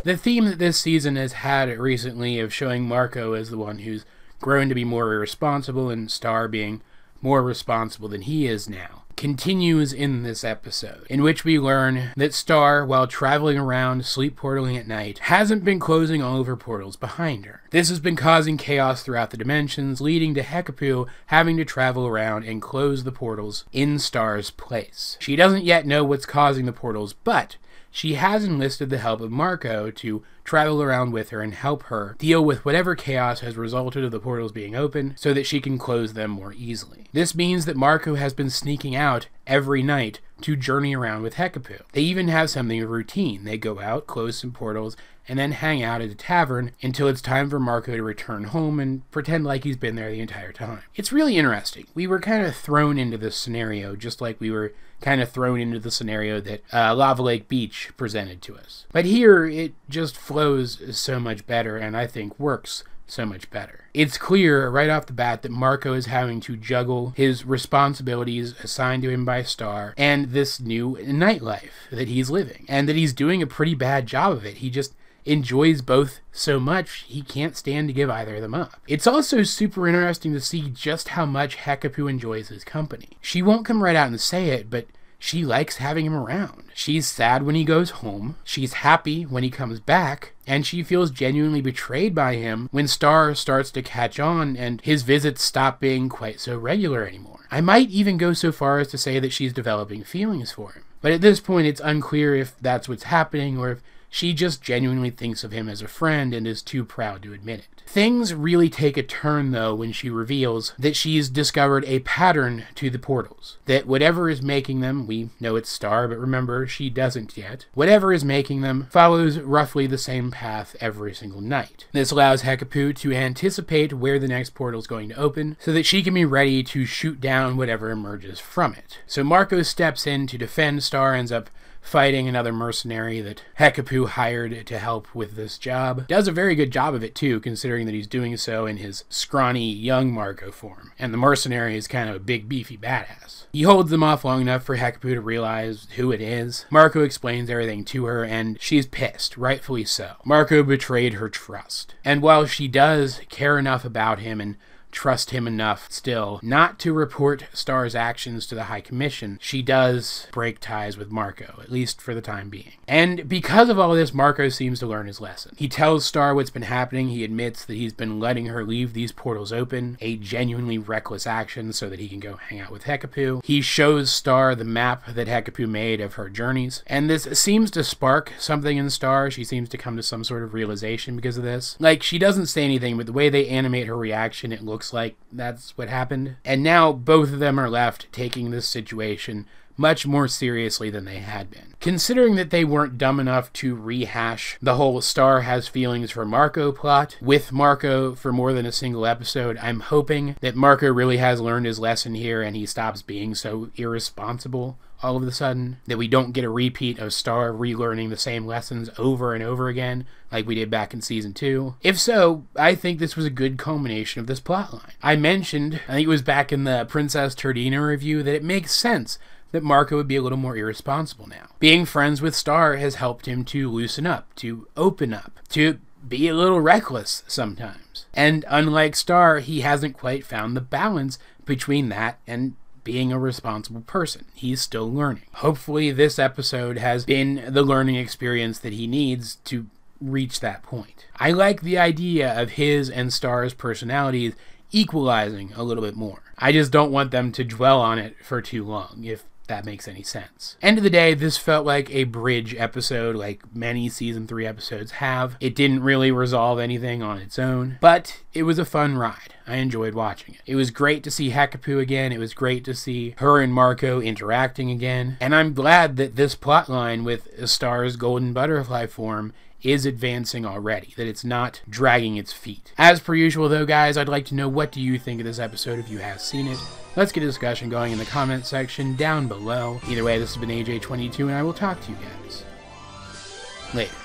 The theme that this season has had recently of showing Marco as the one who's grown to be more irresponsible and Star being more responsible than he is now continues in this episode, in which we learn that Star, while traveling around sleep portaling at night, hasn't been closing all of her portals behind her. This has been causing chaos throughout the dimensions, leading to Hecapoo having to travel around and close the portals in Star's place. She doesn't yet know what's causing the portals, but she has enlisted the help of Marco to travel around with her and help her deal with whatever chaos has resulted of the portals being open so that she can close them more easily. This means that Marco has been sneaking out every night to journey around with Hecapoo. They even have something of routine. They go out, close some portals, and then hang out at a tavern until it's time for Marco to return home and pretend like he's been there the entire time. It's really interesting. We were kind of thrown into this scenario just like we were kind of thrown into the scenario that Lava Lake Beach presented to us. But here, it just flows so much better and I think works so much better. It's clear right off the bat that Marco is having to juggle his responsibilities assigned to him by Star and this new nightlife that he's living, and that he's doing a pretty bad job of it. He just enjoys both so much he can't stand to give either of them up. It's also super interesting to see just how much Hecapoo enjoys his company. She won't come right out and say it, but she likes having him around. She's sad when he goes home, she's happy when he comes back, and she feels genuinely betrayed by him when Star starts to catch on and his visits stop being quite so regular anymore. I might even go so far as to say that she's developing feelings for him. But at this point, it's unclear if that's what's happening or if she just genuinely thinks of him as a friend and is too proud to admit it. Things really take a turn, though, when she reveals that she's discovered a pattern to the portals. That whatever is making them, we know it's Star, but remember, she doesn't yet, whatever is making them follows roughly the same path every single night. This allows Hecapoo to anticipate where the next portal is going to open, so that she can be ready to shoot down whatever emerges from it. So Marco steps in to defend Star, ends up fighting another mercenary that Hecapoo hired to help with this job. Does a very good job of it too, considering that he's doing so in his scrawny young Marco form, and the mercenary is kind of a big beefy badass. He holds them off long enough for Hecapoo to realize who it is. Marco explains everything to her, and she's pissed, rightfully so. Marco betrayed her trust. And while she does care enough about him and trust him enough still not to report Star's actions to the High Commission, she does break ties with Marco, at least for the time being. And because of all this, Marco seems to learn his lesson. He tells Star what's been happening. He admits that he's been letting her leave these portals open, a genuinely reckless action so that he can go hang out with Hecapoo. He shows Star the map that Hecapoo made of her journeys, and this seems to spark something in Star. She seems to come to some sort of realization because of this. Like, she doesn't say anything, but the way they animate her reaction, it looks like that's what happened. And now both of them are left taking this situation much more seriously than they had been. Considering that they weren't dumb enough to rehash the whole Star has feelings for Marco plot with Marco for more than a single episode, I'm hoping that Marco really has learned his lesson here and he stops being so irresponsible all of a sudden, that we don't get a repeat of Star relearning the same lessons over and over again like we did back in season 2. If so, I think this was a good culmination of this plotline. I mentioned, I think it was back in the Princess Turdina review, that it makes sense that Marco would be a little more irresponsible now. Being friends with Star has helped him to loosen up, to open up, to be a little reckless sometimes. And unlike Star, he hasn't quite found the balance between that and being a responsible person. He's still learning. Hopefully this episode has been the learning experience that he needs to reach that point. I like the idea of his and Star's personalities equalizing a little bit more. I just don't want them to dwell on it for too long, if that makes any sense. End of the day, this felt like a bridge episode like many season 3 episodes have. It didn't really resolve anything on its own, but it was a fun ride. I enjoyed watching it. It was great to see Hecapoo again. It was great to see her and Marco interacting again. And I'm glad that this plotline with Star's golden butterfly form is advancing already, that it's not dragging its feet. As per usual though, guys, I'd like to know, what do you think of this episode if you have seen it? Let's get a discussion going in the comment section down below. Either way, this has been AJ22 and I will talk to you guys later.